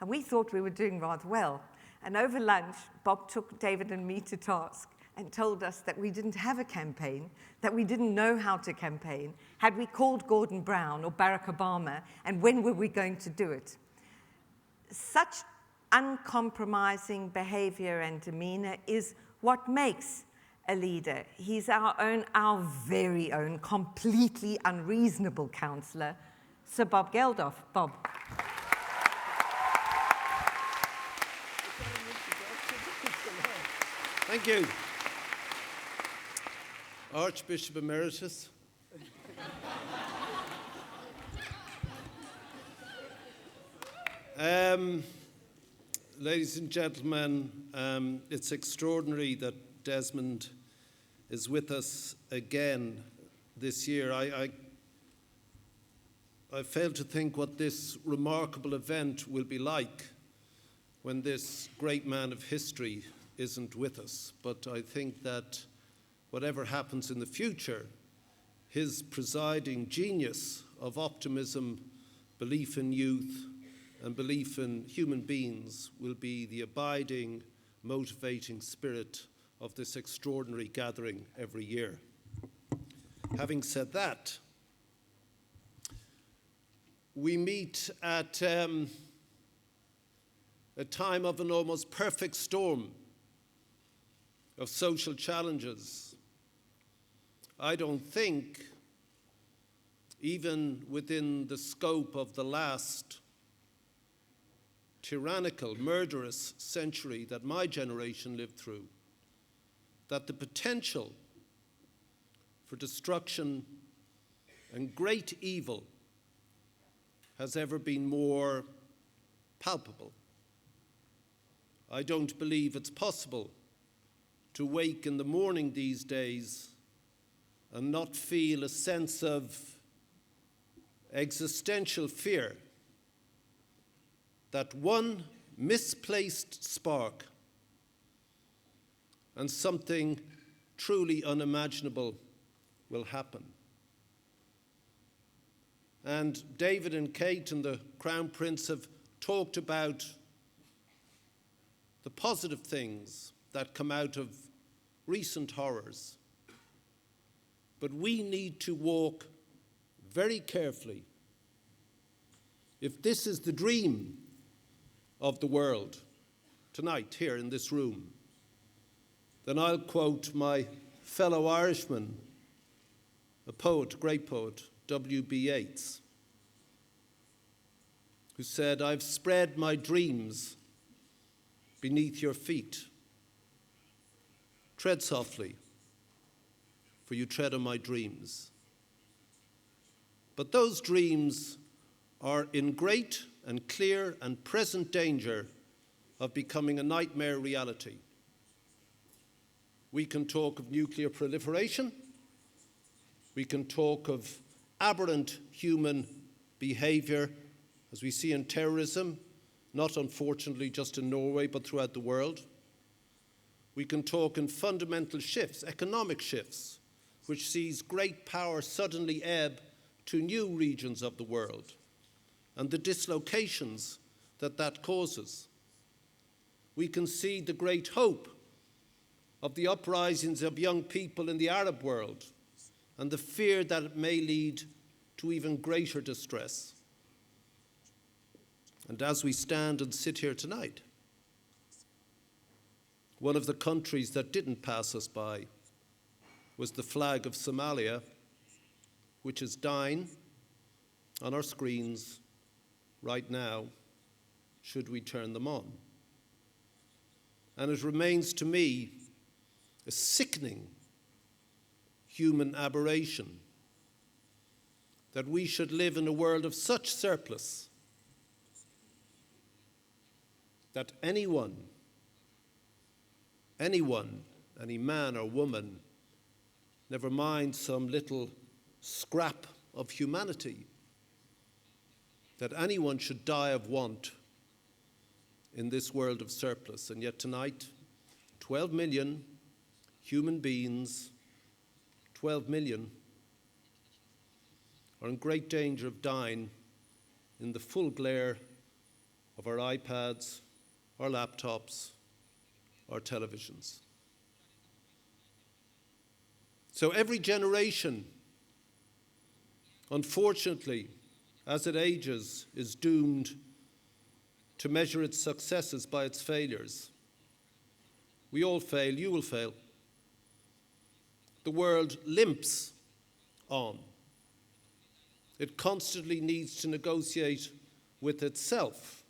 And we thought we were doing rather well. And over lunch, Bob took David and me to task and told us that we didn't have a campaign, that we didn't know how to campaign. Had we called Gordon Brown or Barack Obama, and when were we going to do it? Such uncompromising behavior and demeanor is what makes a leader. He's our very own, completely unreasonable counselor, Sir Bob Geldof. Bob. Thank you. Archbishop Emeritus. Ladies and gentlemen, it's extraordinary that Desmond is with us again this year. I fail to think what this remarkable event will be like when this great man of history isn't with us. But I think that whatever happens in the future, his presiding genius of optimism, belief in youth, and belief in human beings will be the abiding, motivating spirit of this extraordinary gathering every year. Having said that, we meet at a time of an almost perfect storm of social challenges. I don't think, even within the scope of the last tyrannical, murderous century that my generation lived through, that the potential for destruction and great evil has ever been more palpable. I don't believe it's possible to wake in the morning these days and not feel a sense of existential fear that one misplaced spark and something truly unimaginable will happen. And David and Kate and the Crown Prince have talked about the positive things that come out of recent horrors. But we need to walk very carefully. If this is the dream of the world tonight here in this room, then I'll quote my fellow Irishman, a poet, great poet, W.B. Yeats, who said, "I've spread my dreams beneath your feet. Tread softly, for you tread on my dreams." But those dreams are in great and clear and present danger of becoming a nightmare reality. We can talk of nuclear proliferation. We can talk of aberrant human behavior, as we see in terrorism, not unfortunately just in Norway, but throughout the world. We can talk in fundamental shifts, economic shifts, which sees great power suddenly ebb to new regions of the world, and the dislocations that causes. We can see the great hope of the uprisings of young people in the Arab world, and the fear that it may lead to even greater distress. And as we stand and sit here tonight, one of the countries that didn't pass us by was the flag of Somalia, which is dying on our screens right now, should we turn them on. And it remains to me a sickening human aberration that we should live in a world of such surplus that anyone, any man or woman, never mind some little scrap of humanity, that anyone should die of want in this world of surplus. And yet tonight, 12 million human beings, 12 million, are in great danger of dying in the full glare of our iPads, our laptops, our televisions. So every generation, unfortunately, as it ages, is doomed to measure its successes by its failures. We all fail, you will fail. The world limps on. It constantly needs to negotiate with itself.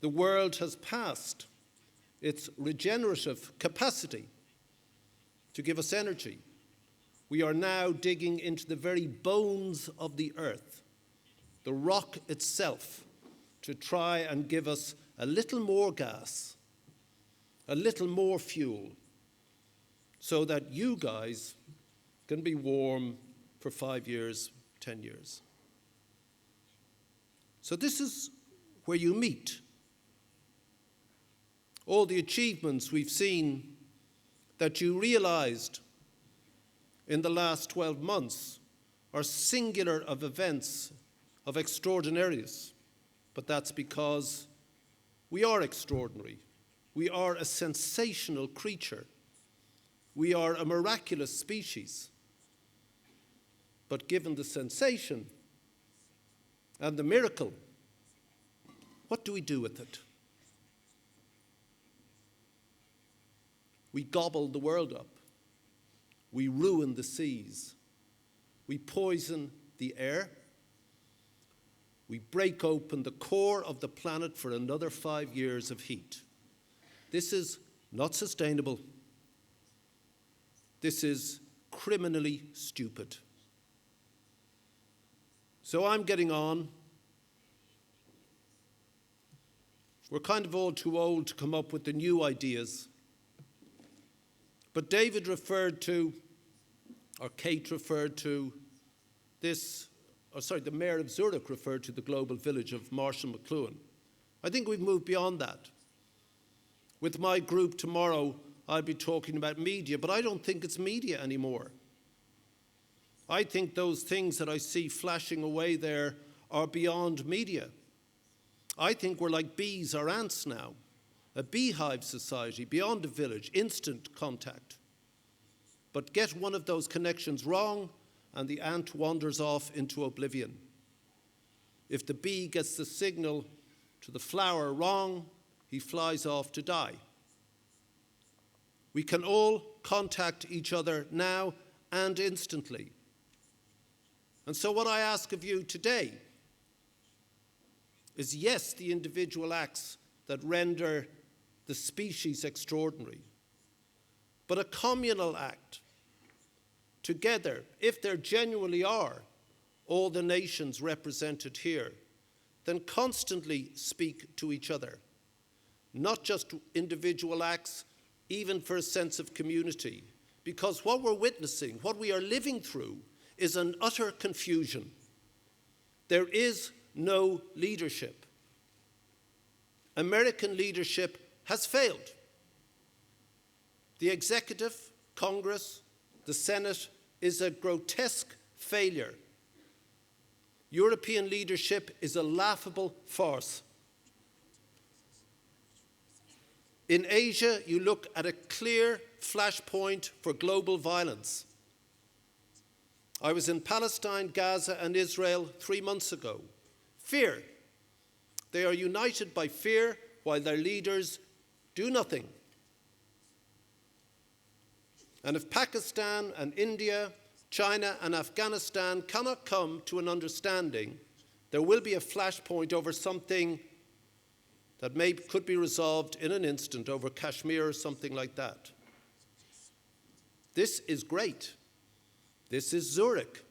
The world has passed its regenerative capacity to give us energy. We are now digging into the very bones of the earth, the rock itself, to try and give us a little more gas, a little more fuel, so that you guys can be warm for 5 years, 10 years. So this is where you meet. All the achievements we've seen that you realized in the last 12 months are singular of events of extraordinariness. But that's because we are extraordinary. We are a sensational creature. We are a miraculous species. But given the sensation and the miracle, what do we do with it? We gobble the world up. We ruin the seas. We poison the air. We break open the core of the planet for another 5 years of heat. This is not sustainable. This is criminally stupid. So I'm getting on. We're kind of all too old to come up with the new ideas. But David referred to, or Kate referred to the mayor of Zurich referred to the global village of Marshall McLuhan. I think we've moved beyond that. With my group tomorrow, I'll be talking about media, but I don't think it's media anymore. I think those things that I see flashing away there are beyond media. I think we're like bees or ants now, a beehive society, beyond a village, instant contact. But get one of those connections wrong, and the ant wanders off into oblivion. If the bee gets the signal to the flower wrong, he flies off to die. We can all contact each other now and instantly. And so what I ask of you today is, yes, the individual acts that render the species extraordinary, but a communal act. Together, if there genuinely are all the nations represented here, then constantly speak to each other. Not just individual acts, even for a sense of community. Because what we're witnessing, what we are living through, is an utter confusion. There is no leadership. American leadership has failed. The executive, Congress, the Senate is a grotesque failure. European leadership is a laughable farce. In Asia, you look at a clear flashpoint for global violence. I was in Palestine, Gaza, and Israel 3 months ago. Fear. They are united by fear while their leaders do nothing. And if Pakistan and India, China and Afghanistan cannot come to an understanding, there will be a flashpoint over something that could be resolved in an instant, over Kashmir or something like that. This is great. This is Zurich.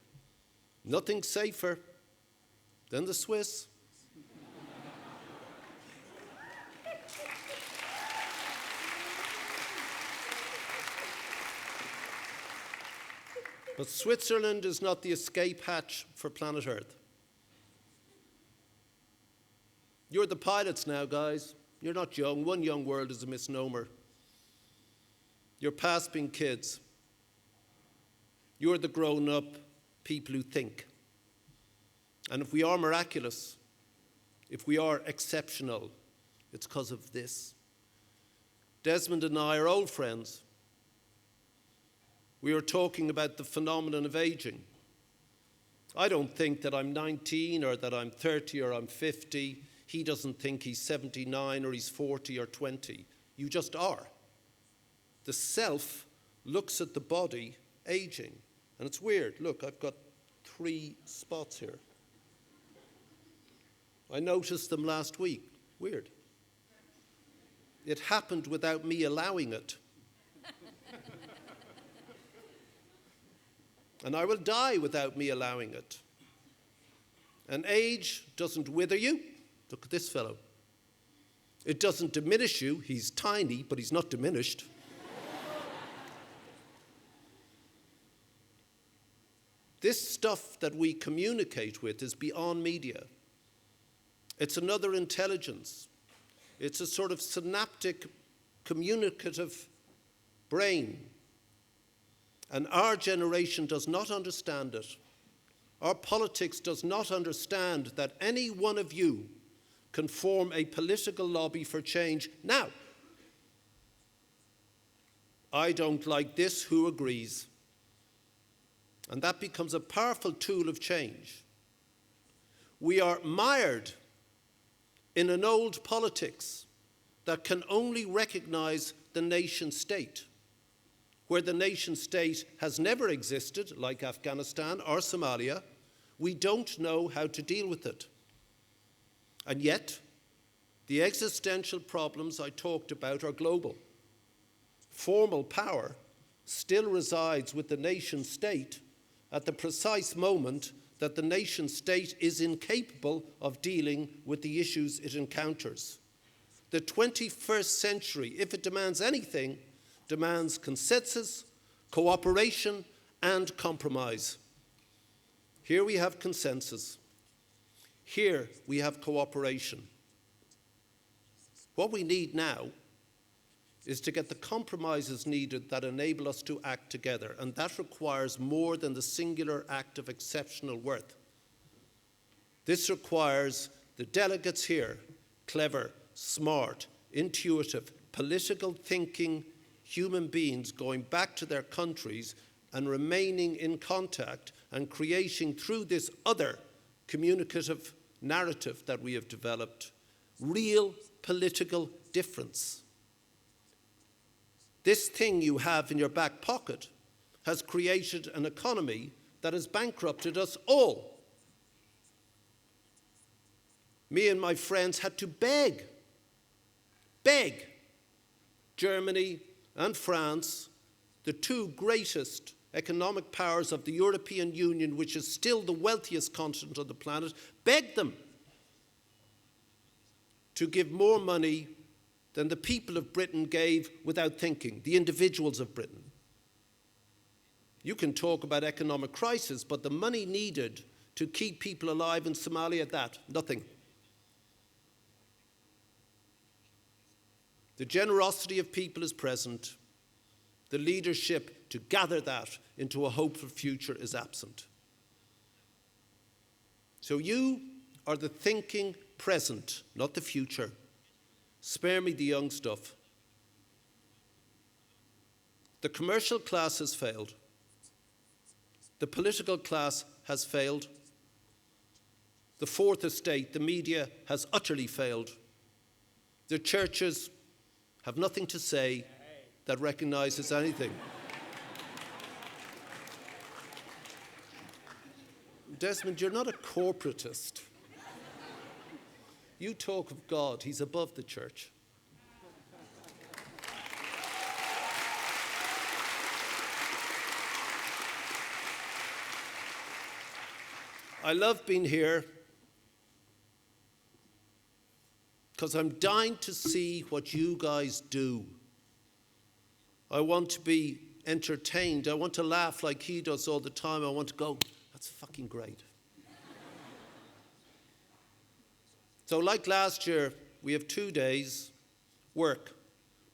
Nothing safer than the Swiss. But Switzerland is not the escape hatch for planet Earth. You're the pilots now, guys. You're not young. One young world is a misnomer. You're past being kids. You're the grown-up people who think. And if we are miraculous, if we are exceptional, it's because of this. Desmond and I are old friends. We were talking about the phenomenon of aging. I don't think that I'm 19 or that I'm 30 or I'm 50. He doesn't think he's 79 or he's 40 or 20. You just are. The self looks at the body aging. And it's weird. Look, I've got 3 spots here. I noticed them last week. Weird. It happened without me allowing it. And I will die without me allowing it. And age doesn't wither you. Look at this fellow. It doesn't diminish you. He's tiny, but he's not diminished. This stuff that we communicate with is beyond media. It's another intelligence. It's a sort of synaptic, communicative brain. And our generation does not understand it. Our politics does not understand that any one of you can form a political lobby for change now. I don't like this, who agrees? And that becomes a powerful tool of change. We are mired in an old politics that can only recognize the nation state, where the nation state has never existed, like Afghanistan or Somalia. We don't know how to deal with it. And yet, the existential problems I talked about are global. Formal power still resides with the nation state at the precise moment that the nation state is incapable of dealing with the issues it encounters. The 21st century, if it demands anything, demands consensus, cooperation, and compromise. Here we have consensus. Here we have cooperation. What we need now is to get the compromises needed that enable us to act together, and that requires more than the singular act of exceptional worth. This requires the delegates here, clever, smart, intuitive, political thinking human beings going back to their countries and remaining in contact and creating through this other communicative narrative that we have developed real political difference. This thing you have in your back pocket has created an economy that has bankrupted us all. Me and my friends had to beg Germany and France, the 2 greatest economic powers of the European Union, which is still the wealthiest continent on the planet, begged them to give more money than the people of Britain gave without thinking, the individuals of Britain. You can talk about economic crisis, but the money needed to keep people alive in Somalia, nothing. The generosity of people is present. The leadership to gather that into a hopeful future is absent. So you are the thinking present, not the future. Spare me the young stuff. The commercial class has failed. The political class has failed. The fourth estate, the media, has utterly failed. The churches have nothing to say that recognizes anything. Desmond, you're not a corporatist. You talk of God, he's above the church. I love being here because I'm dying to see what you guys do. I want to be entertained. I want to laugh like he does all the time. I want to go, that's fucking great. So like last year, we have 2 days work.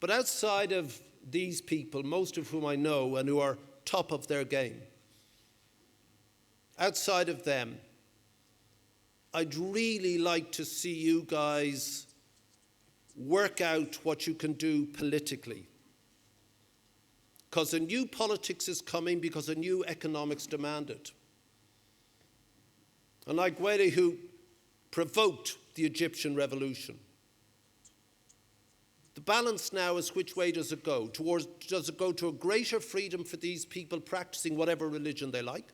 But outside of these people, most of whom I know and who are top of their game, outside of them, I'd really like to see you guys work out what you can do politically. Because a new politics is coming because a new economics demand it. And like Gwede, who provoked the Egyptian revolution, the balance now is which way does it go? Does it go to a greater freedom for these people practicing whatever religion they like?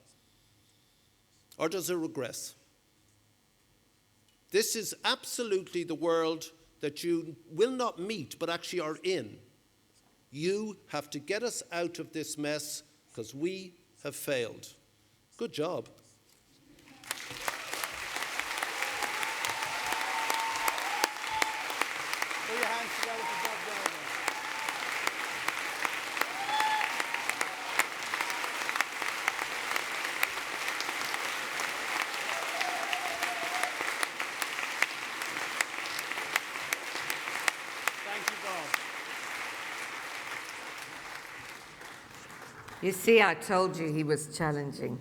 Or does it regress? This is absolutely the world that you will not meet, but actually are in. You have to get us out of this mess because we have failed. Good job. Put your hands together for Bob Geldof. Thank you, Bob. You see, I told you he was challenging.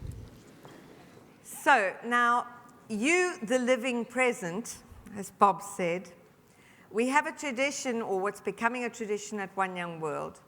So now, you, the living present, as Bob said, we have a tradition, or what's becoming a tradition at One Young World,